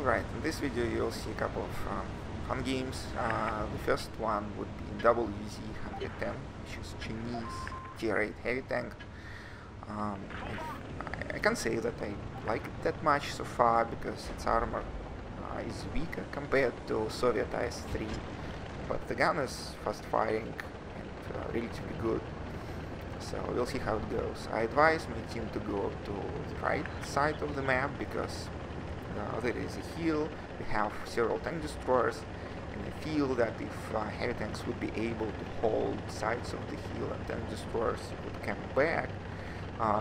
Alright, in this video you'll see a couple of fun games. The first one would be WZ-110, which is Chinese Tier 8 heavy tank. I can't say that I like it that much so far because its armor is weaker compared to Soviet IS-3, but the gun is fast firing and relatively good. So we'll see how it goes. I advise my team to go to the right side of the map because there is a hill, we have several tank destroyers, and I feel that if heavy tanks would be able to hold sides of the hill and tank destroyers would come back,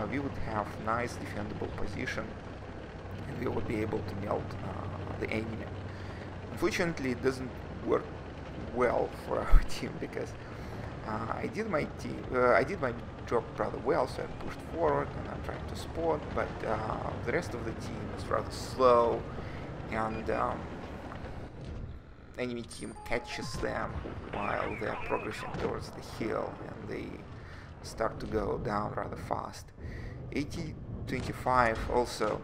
we would have nice defendable position and we would be able to melt the enemy. Unfortunately, it doesn't work well for our team because I did my job rather well, so I pushed forward and I'm trying to spot, but the rest of the team is rather slow, and enemy team catches them while they are progressing towards the hill, and they start to go down rather fast. 80-25 also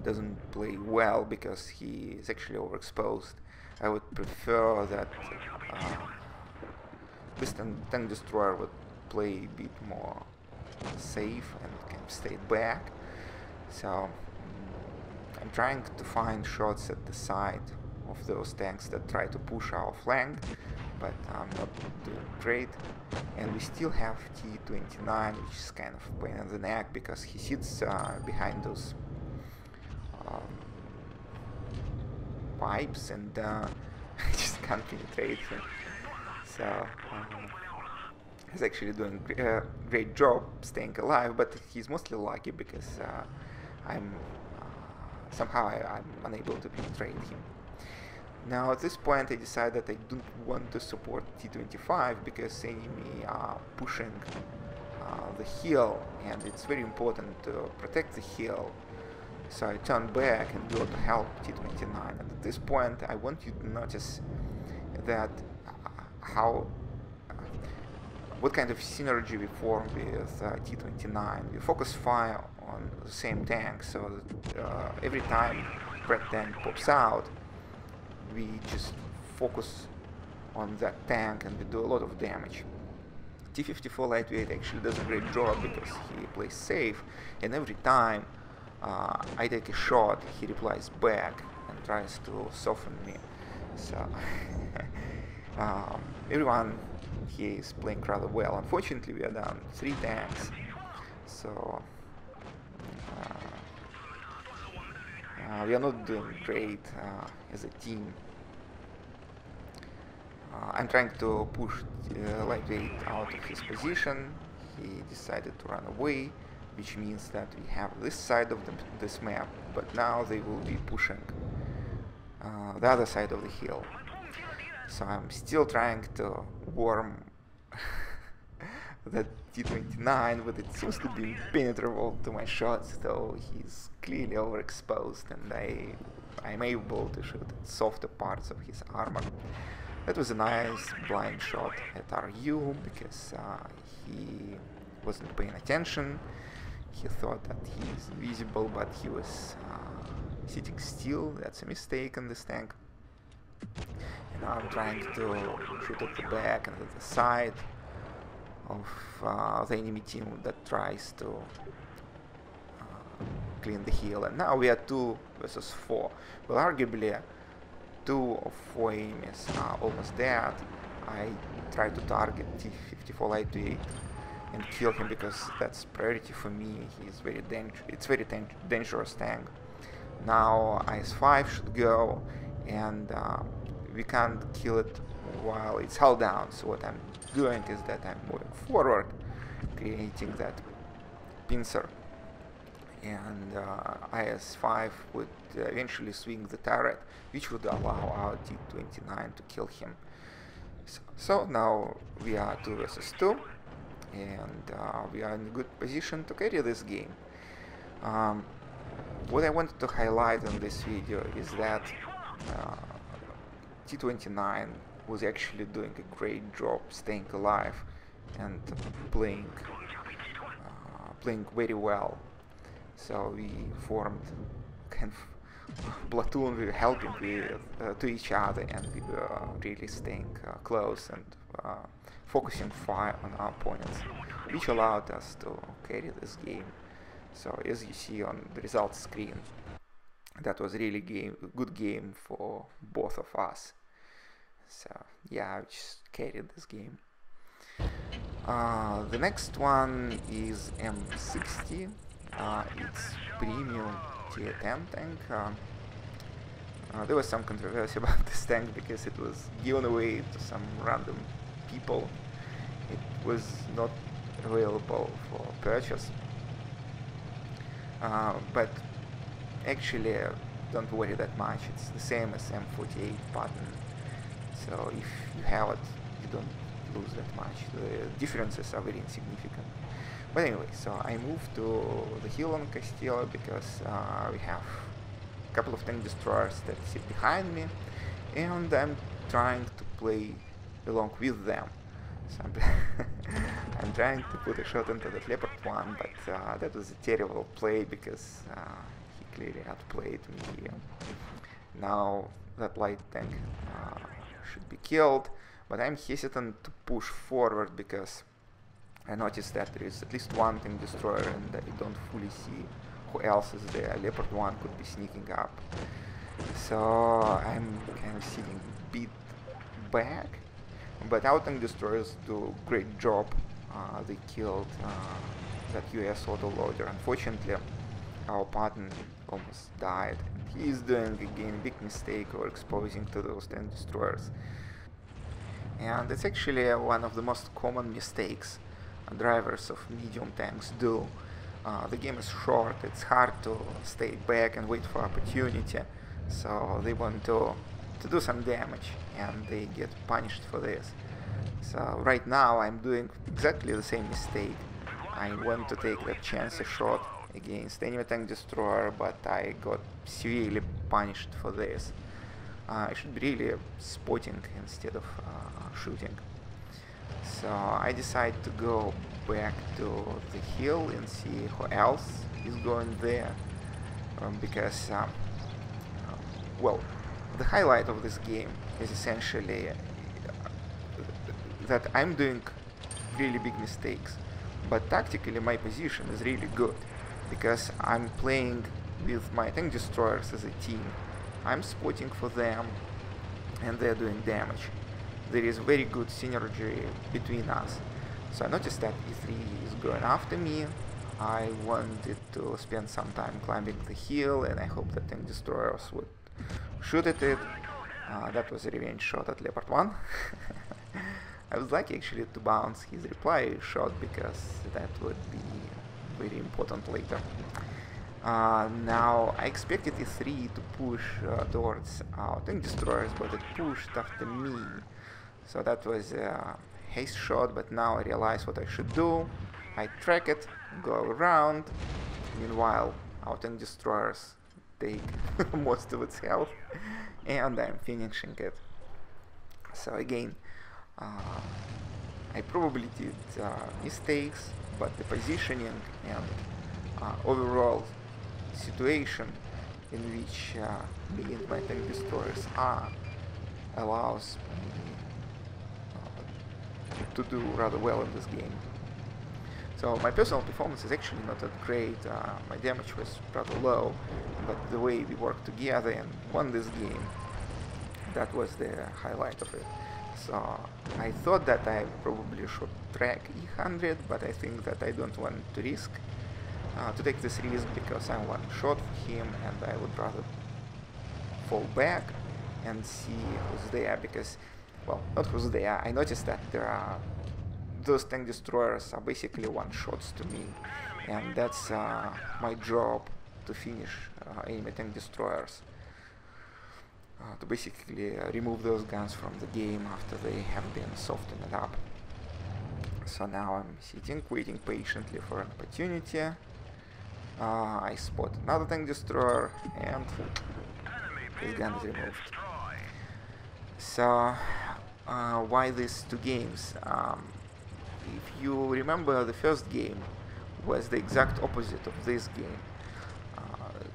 doesn't play well because he is actually overexposed. I would prefer that this tank destroyer would play a bit more safe and can stay back. So I'm trying to find shots at the side of those tanks that try to push our flank, but I'm not doing great. And we still have T-29, which is kind of a pain in the neck because he sits behind those pipes and I just can't penetrate him. So he's actually doing a great job staying alive, but he's mostly lucky because somehow I'm unable to penetrate him. Now at this point I decide that I don't want to support T-25 because enemy are pushing the hill and it's very important to protect the hill. So I turn back and go to help T-29, and at this point I want you to notice that what kind of synergy we form with T-29. We focus fire on the same tank, so that every time red tank pops out, we just focus on that tank and we do a lot of damage. T-54 lightweight actually does a great job because he plays safe, and every time I take a shot, he replies back and tries to soften me. So everyone here is playing rather well. Unfortunately, we are down 3 tanks, so we are not doing great as a team. I'm trying to push lightweight out of his position. He decided to run away, which means that we have this side of this map, but now they will be pushing the other side of the hill. So I'm still trying to warm that T-29, but it seems to be impenetrable to my shots, though he's clearly overexposed and I'm able to shoot at softer parts of his armor. That was a nice blind shot at RU because he wasn't paying attention. He thought that he is invisible, but he was sitting still. That's a mistake in this tank. And now I'm trying to shoot at the back and at the side of the enemy team that tries to clean the hill. And now we are 2 versus 4. Well, arguably 2 of 4 enemies are almost dead. I try to target T-54 lightweight and kill him because that's priority for me. He's it's very dangerous tank. Now IS-5 should go, and we can't kill it while it's held down. So what I'm doing is that I'm moving forward, creating that pincer, and IS-5 would eventually swing the turret, which would allow our T-29 to kill him. So now we are 2 versus 2. And we are in a good position to carry this game. What I wanted to highlight in this video is that T-29 was actually doing a great job staying alive and playing very well. So we formed kind of platoon, we were helping to each other, and we were really staying close and focusing fire on our opponents, which allowed us to carry this game. So as you see on the results screen, that was really good game for both of us. So yeah, we just carried this game. The next one is M60. It's premium tier 10 tank. There was some controversy about this tank because it was given away to some random people. It was not available for purchase. But actually, don't worry that much. It's the same as M48 pattern. So if you have it, you don't lose that much. The differences are very insignificant. But anyway, so I moved to the hill on Castillo because we have a couple of tank destroyers that sit behind me, and I'm trying to play along with them. So I'm trying to put a shot into that Leopard one, but that was a terrible play because he clearly outplayed me. Now that light tank should be killed, but I'm hesitant to push forward because I noticed that there is at least one tank destroyer and I don't fully see who else is there. Leopard 1 could be sneaking up. So I'm kind of sitting a bit back, but our tank destroyers do a great job. They killed that US autoloader. Unfortunately, our partner almost died. He is doing again a big mistake or exposing to those tank destroyers. And it's actually one of the most common mistakes drivers of medium tanks do. The game is short, it's hard to stay back and wait for opportunity, so they want to do some damage and they get punished for this. So right now I'm doing exactly the same mistake. I want to take that chance shot against enemy tank destroyer, but I got severely punished for this. I should be really spotting instead of shooting. So I decide to go back to the hill and see who else is going there, because well, the highlight of this game is essentially that I'm doing really big mistakes, but tactically my position is really good because I'm playing with my tank destroyers as a team. I'm spotting for them and they're doing damage. There is very good synergy between us. So I noticed that E3 is going after me. I wanted to spend some time climbing the hill and I hope that tank destroyers would shoot at it. That was a revenge shot at Leopard 1. I was lucky actually to bounce his reply shot because that would be very important later. Now I expected E3 to push towards our tank destroyers, but it pushed after me. So that was a haste shot, but now I realize what I should do. I track it, go around. Meanwhile, our tank destroyers take most of its health, and I'm finishing it. So again, I probably did mistakes, but the positioning and overall situation in which me and my tank destroyers are allows me to do rather well in this game. So my personal performance is actually not that great, my damage was rather low, but the way we worked together and won this game, that was the highlight of it. So I thought that I probably should track E100, but I think that I don't want to risk to take this risk because I'm one shot for him and I would rather fall back and see who's there, because, well, not who's there, I noticed that there are those tank destroyers are basically one shots to me, and that's my job to finish enemy tank destroyers, to basically remove those guns from the game after they have been softened up. So now I'm sitting, waiting patiently for an opportunity. I spot another tank destroyer and his gun is removed. So why these two games? If you remember, the first game was the exact opposite of this game.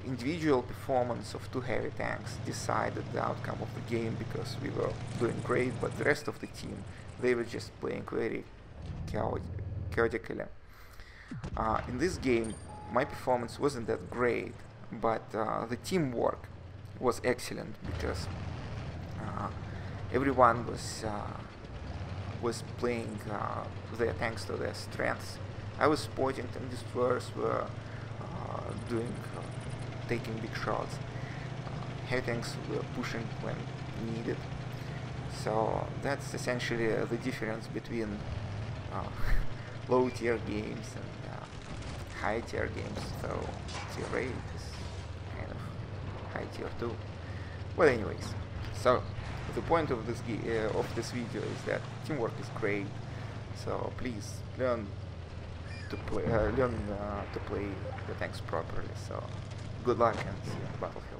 individual performance of two heavy tanks decided the outcome of the game, because we were doing great, but the rest of the team, they were just playing very chaotically. In this game, my performance wasn't that great, but the teamwork was excellent, because everyone was playing their tanks to their strengths. I was spotting, and destroyers were taking big shots. Heavy tanks were pushing when needed. So that's essentially the difference between low tier games and high tier games. So tier 8 is kind of high tier 2. Well, anyways, so the point of this video is that teamwork is great. So please learn to play the tanks properly. So good luck and see you on the battlefield.